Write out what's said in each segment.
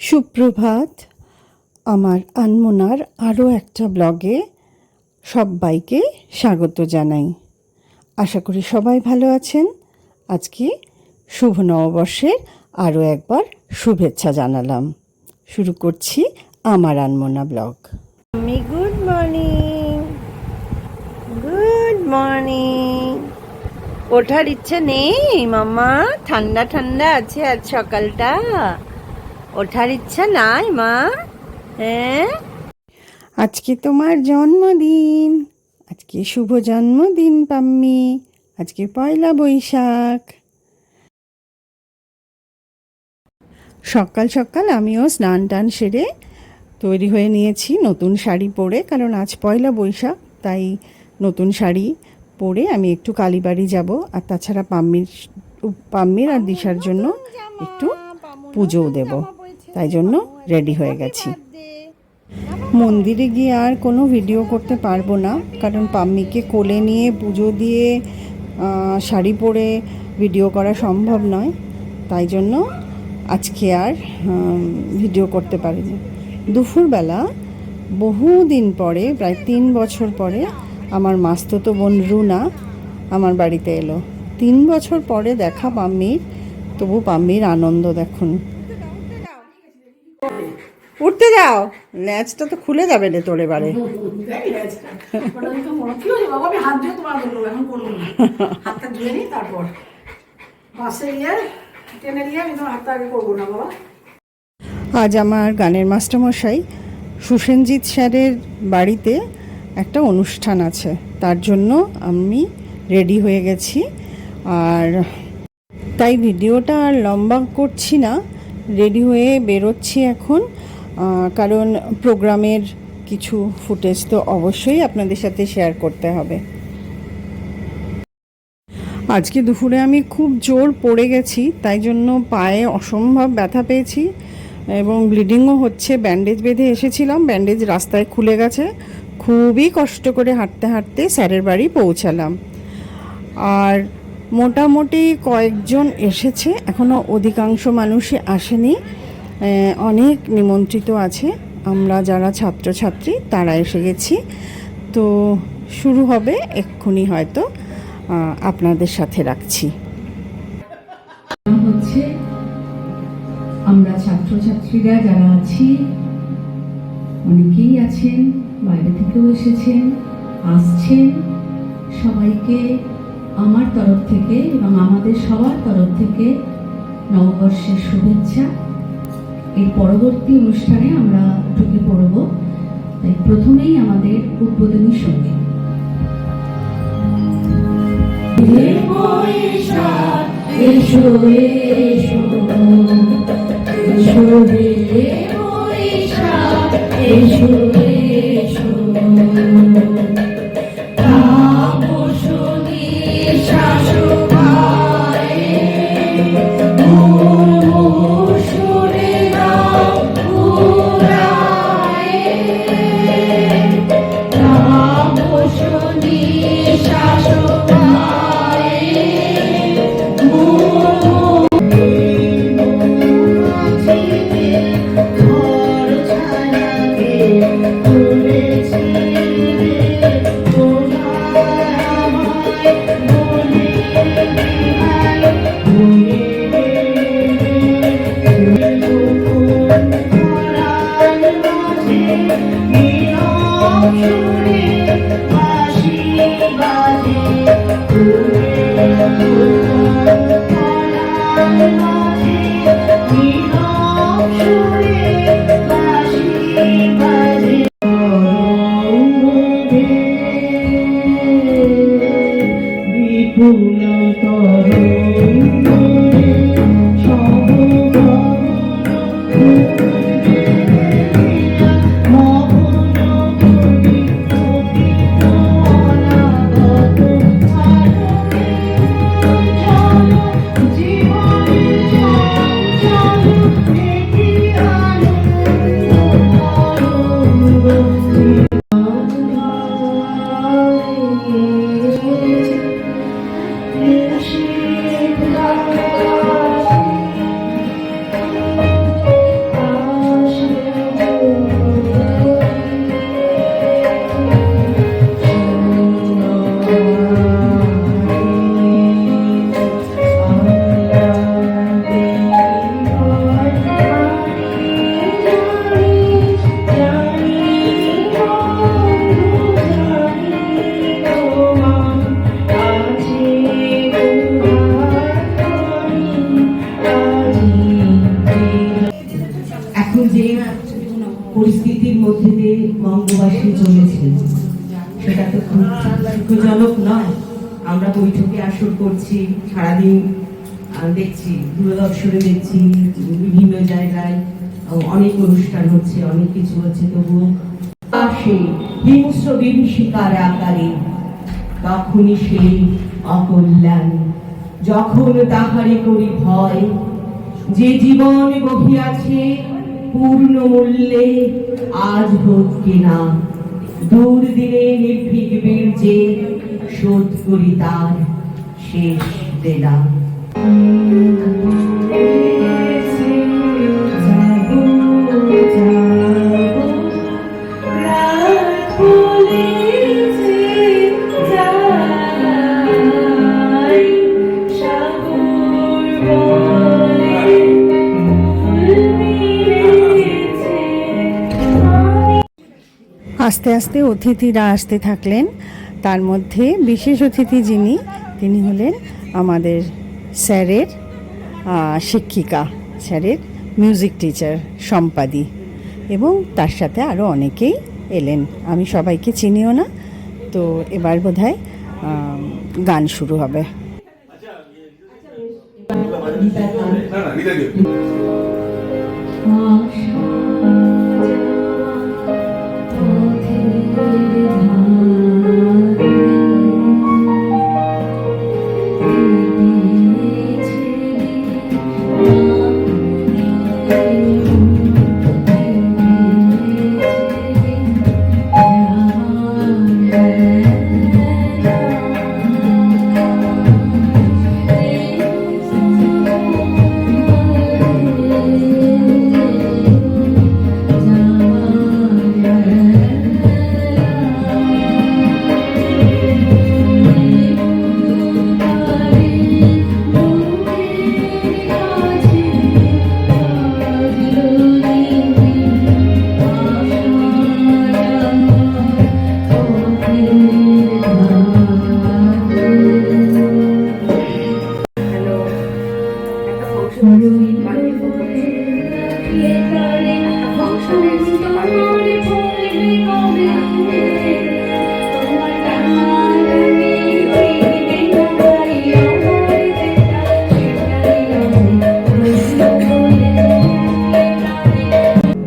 সুপ্রভাত। আমার আনমনার আরও একটা ব্লগে সবাইকে স্বাগত জানাই। আশা করি সবাই ভালো আছেন। আজকে শুভ নববর্ষের আরও একবার শুভেচ্ছা জানালাম। শুরু করছি আমার Anmona blog. Good morning, good morning. ওঠার ইচ্ছে নেই মাম্মা? ঠান্ডা ঠান্ডা আছে আজ সকালটা, ওঠার ইচ্ছা নাই মা? হ্যাঁ, আজকে তোমার জন্মদিন, আজকে শুভ জন্মদিন পাম্মি, আজকে পয়লা বৈশাখ। সকাল সকাল আমিও স্নান টান সেরে তৈরি হয়ে নিয়েছি নতুন শাড়ি পরে, কারণ আজ পয়লা বৈশাখ, তাই নতুন শাড়ি পরে আমি একটু কালীবাড়ি যাব। আর তাছাড়া পাম্মির আর দিশার জন্য একটু পুজোও দেব, তাই জন্য রেডি হয়ে গেছি। মন্দিরে গিয়ে আর কোনো ভিডিও করতে পারবো না, কারণ পাম্মিকে কোলে নিয়ে পুজো দিয়ে শাড়ি পরে ভিডিও করা সম্ভব নয়, তাই জন্য আজকে আর ভিডিও করতে পারিনি। দুপুরবেলা বহুদিন পরে, প্রায় 3 বছর পরে আমার মাস্তুতো বোন রুনা আমার বাড়িতে এলো। 3 বছর পরে দেখা পাম্মির, তবু পাম্মির আনন্দ দেখুন। উঠতে যাও, ল্যাচটা তো খুলে যাবে রে তোর এবারে। আজ আমার গানের মাস্টারমশাই সুসেনজিৎ স্যারের বাড়িতে একটা অনুষ্ঠান আছে, তার জন্য আমি রেডি হয়ে গেছি। আর তাই ভিডিওটা আর লম্বা করছি না, রেডি হয়ে বেরোচ্ছি এখন, কারণ প্রোগ্রামের কিছু ফুটেজ তো অবশ্যই আপনাদের সাথে শেয়ার করতে হবে। আজকে দুপুরে আমি খুব জোর পড়ে গেছি, তাই জন্য পায়ে অসম্ভব ব্যথা পেয়েছি এবং ব্লিডিংও হচ্ছে। ব্যান্ডেজ বেঁধে এসেছিলাম, ব্যান্ডেজ রাস্তায় খুলে গেছে। খুবই কষ্ট করে হাঁটতে হাঁটতে স্যারের বাড়ি পৌঁছালাম। আর মোটামুটি কয়েকজন এসেছে, এখনও অধিকাংশ মানুষই আসেনি। অনেক নিমন্ত্রিত আছে, আমরা যারা ছাত্রছাত্রী তারা এসে গেছি। তো শুরু হবে এক্ষুনি, হয়তো আপনাদের সাথে রাখছি। হচ্ছে আমরা ছাত্রছাত্রীরা যারা আছি, অনেকেই আছেন, বাইরে থেকেও এসেছেন, আসছেন, সবাইকে আমার তরফ থেকে এবং আমাদের সবার তরফ থেকে নববর্ষের শুভেচ্ছা। এর পরবর্তী অনুষ্ঠানে আমরা ঢুকে পড়ব, তাই প্রথমেই আমাদের উদ্বোধনী সঙ্গীত। এসো এসো এসো এসো এসো যে পরিস্থিতির মধ্যে দিয়ে বঙ্গবাসী চলেছে সেটা তো খুব দুঃখজনক নয়। আমরা বৈঠকে আসর করছি, সারাদিন দেখছি, দূরদর্শনে দেখছি, বিভিন্ন জায়গায় অনেক অনুষ্ঠান হচ্ছে, অনেক কিছু হচ্ছে, তবুও আসে হিংস্র বিভীষিকার আকারে তখনই সেই অকল্যাণ, যখন তাহারে করি ভয়, যে জীবন বহিয়াছে পূর্ণ মূল্যে আজ হোক কিনা, দূর দিনে নির্ভীক বীর্যে শোধ করি তার শেষ দেনা। আস্তে আস্তে অতিথিরা আসতে থাকলেন। তার মধ্যে বিশেষ অতিথি যিনি, তিনি হলেন আমাদের স্যারের শিক্ষিকা, স্যারের মিউজিক টিচার সম্পাদি, এবং তার সাথে আরও অনেকেই এলেন। আমি সবাইকে চিনিও না, তো এবার বোধহয় গান শুরু হবে।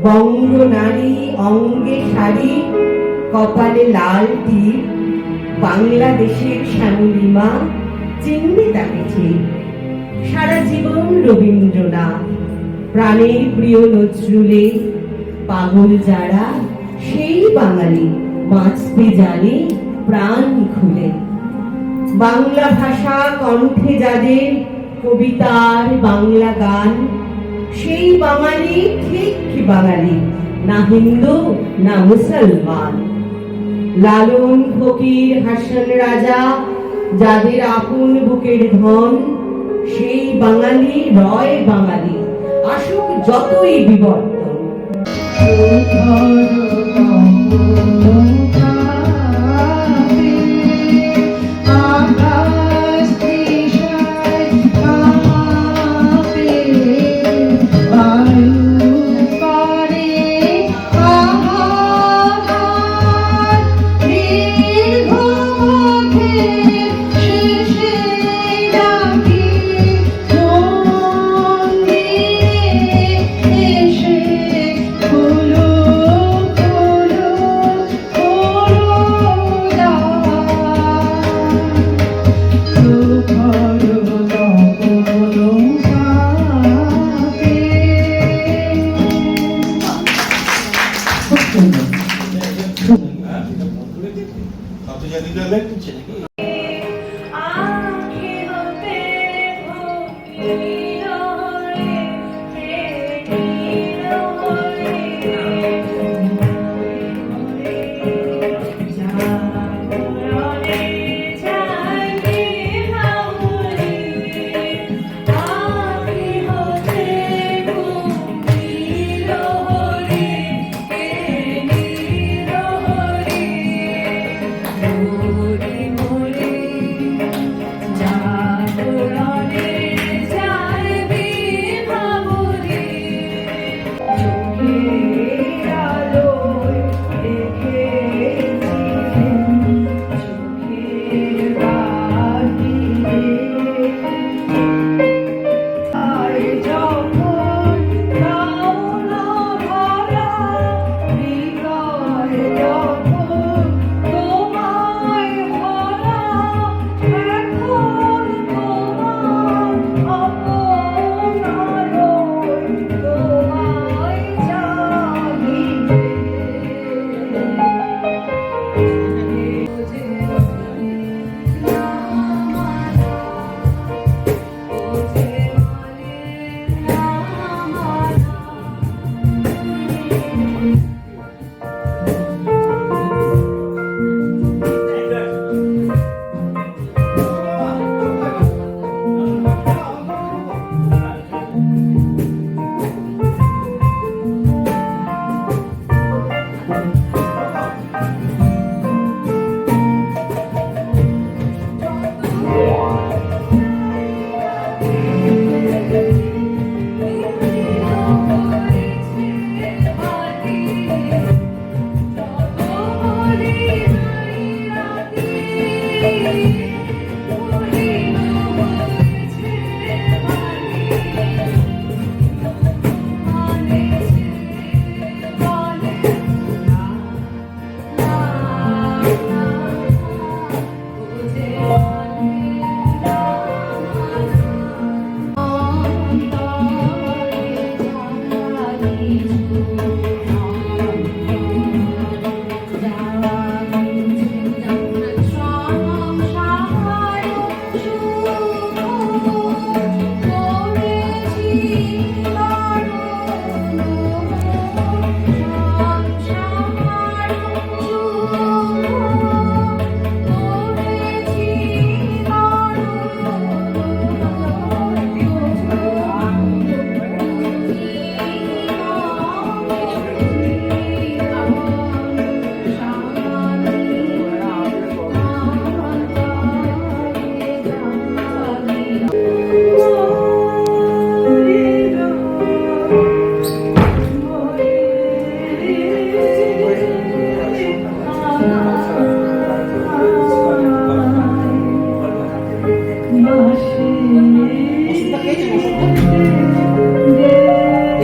বঙ্গ নারী অঙ্গে শাড়ি, কপালে লাল টিপ, বাংলাদেশের শ্যামলিমা, চিনবে তাকে ঠিক। সারা জীবন রবীন্দ্রনাথ, প্রাণের প্রিয় নজরুলে, পাগল যারা সেই বাঙালি, বাঁচতে জানে প্রাণ খুলে। বাংলা ভাষা কণ্ঠে যাদের, কবিতার বাংলা গান, সেই বাঙালি ঠিক বাঙালি, না হিন্দু না মুসলমান। লালন ফকির হাসান রাজা যাদের আপন বুকের ধন, সেই বাঙালি রয় বাঙালি, আসুক যতই বিবর্তন।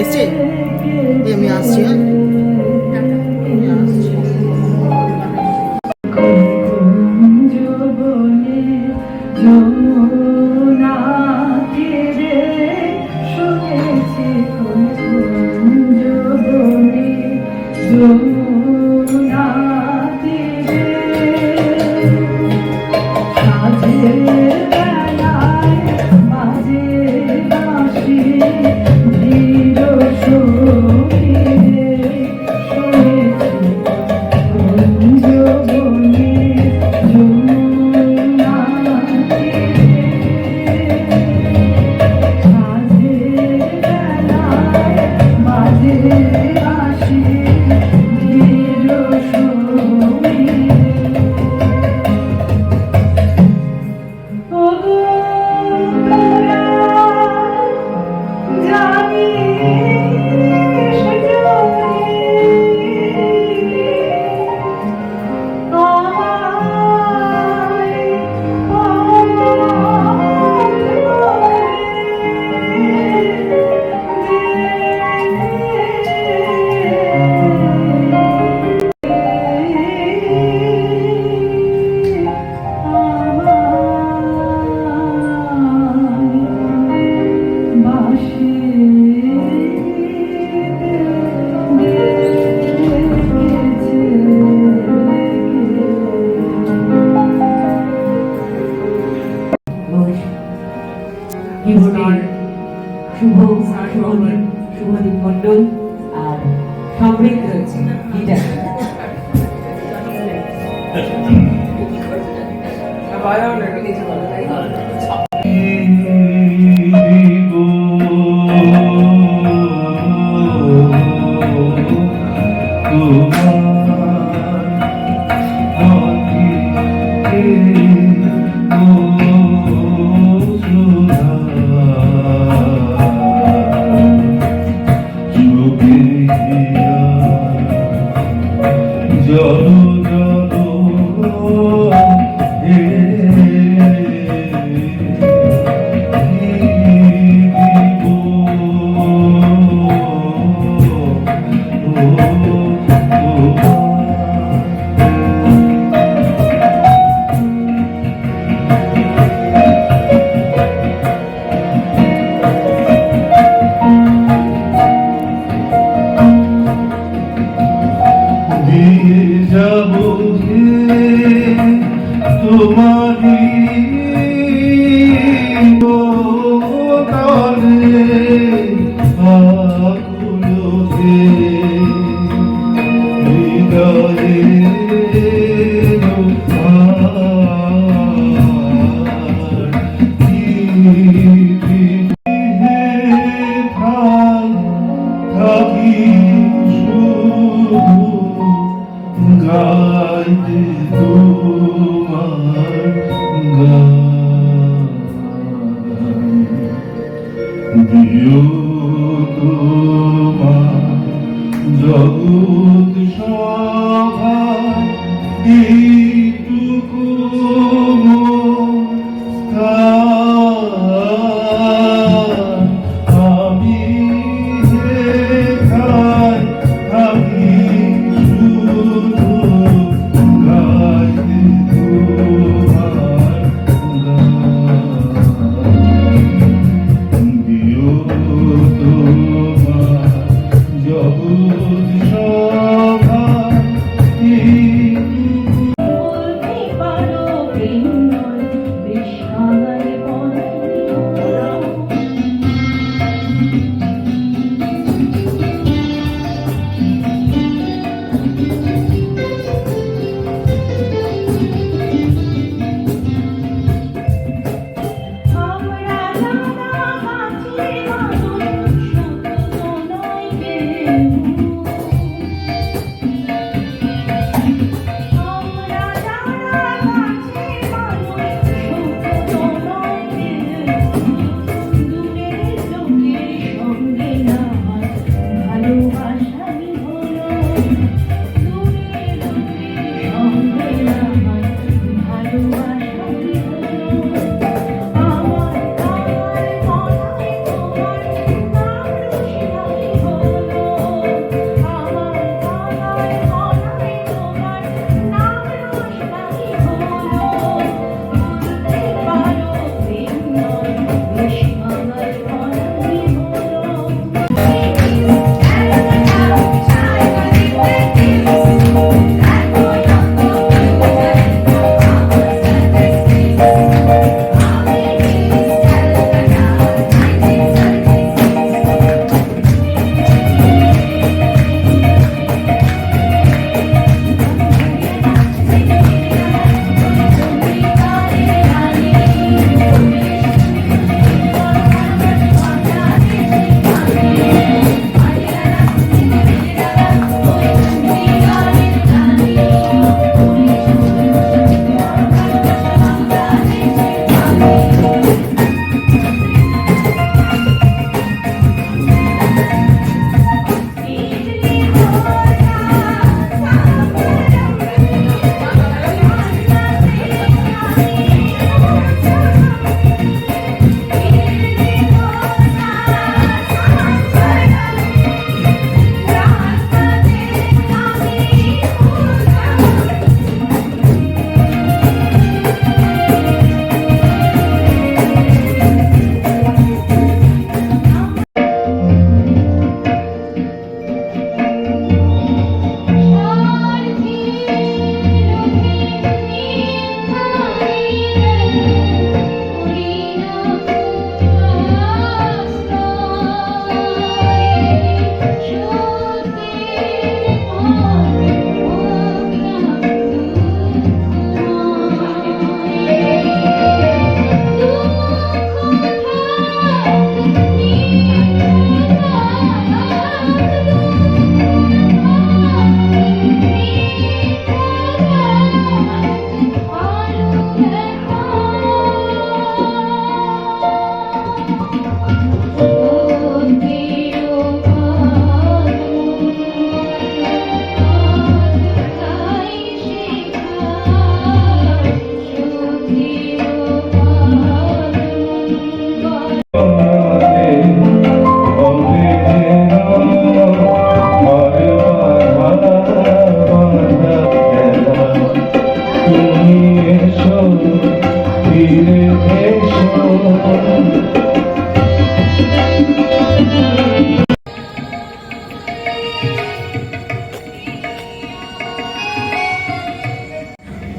এসছে আমি আসছি হ্যাঁ আমি আসছি শুভদীপ মন্ডল আর সমৃদ্ধ রয়েছে গিটার। জগৎ সভায় এইটুকু স্থান আমি যেখায় থাকি শুধু গাইতে তোমার গান। দিও তোমার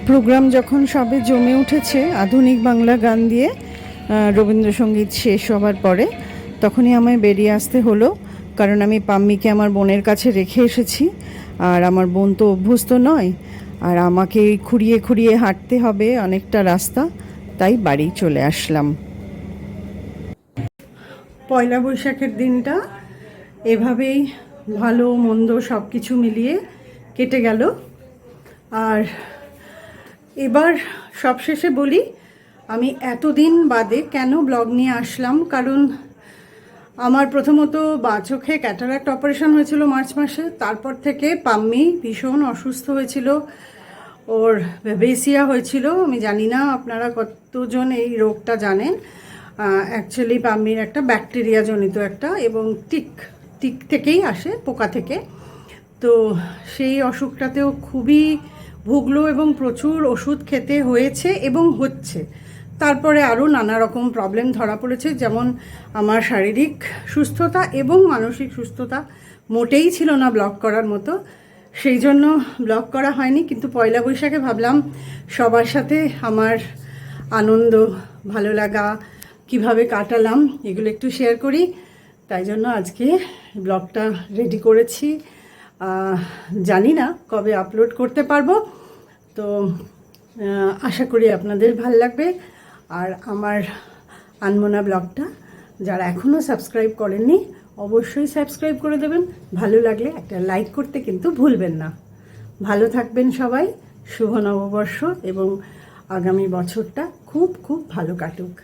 প্রোগ্রাম যখন সবে জমে উঠেছে আধুনিক বাংলা গান দিয়ে রবীন্দ্রসঙ্গীত শেষ হবার পরে, তখনই আমায় বেরিয়ে আসতে হলো, কারণ আমি পাম্মিকে আমার বোনের কাছে রেখে এসেছি। আর আমার বোন তো অভ্যস্ত নয়, আর আমাকে খুঁড়িয়ে খুঁড়িয়ে হাঁটতে হবে অনেকটা রাস্তা, তাই বাড়ি চলে আসলাম। পয়লা বৈশাখের দিনটা এভাবেই ভালো মন্দ সব কিছু মিলিয়ে কেটে গেল। আর এবার সবশেষে বলি, আমি এতদিন বাদে কেন ব্লগ নিয়ে আসলাম, কারণ আমার প্রথমত বাঁ চোখে ক্যাটারাক্ট অপারেশন হয়েছিল মার্চ মাসে। তারপর থেকে পাম্মি ভীষণ অসুস্থ হয়েছিল, ওর বেসিয়া হয়েছিল। আমি জানি না আপনারা কতজন এই রোগটা জানেন। অ্যাকচুয়ালি পাম্মির একটা ব্যাকটেরিয়া জনিত একটা, এবং টিক থেকেই আসে, পোকা থেকে। তো সেই অসুখটাতেও খুবই ভুগলো এবং প্রচুর ওষুধ খেতে হয়েছে এবং হচ্ছে। তারপরে আরও নানা রকম প্রবলেম ধরা পড়েছে, যেমন আমার শারীরিক সুস্থতা এবং মানসিক সুস্থতা মোটেই ছিল না ব্লগ করার মতো, সেই জন্য ব্লগ করা হয়নি। কিন্তু পয়লা বৈশাখে ভাবলাম সবার সাথে আমার আনন্দ, ভালো লাগা, কিভাবে কাটালাম এগুলো একটু শেয়ার করি, তাই জন্য আজকে ব্লগটা রেডি করেছি। জানি না কবে আপলোড করতে পারবো, তো আশা করি আপনাদের ভাল লাগবে। আর আমার আনমনা ব্লগটা যারা এখনও সাবস্ক্রাইব করেননি অবশ্যই সাবস্ক্রাইব করে দেবেন। ভালো লাগলে একটা লাইক করতে কিন্তু ভুলবেন না। ভালো থাকবেন সবাই, শুভ নববর্ষ, এবং আগামী বছরটা খুব খুব ভালো কাটুক।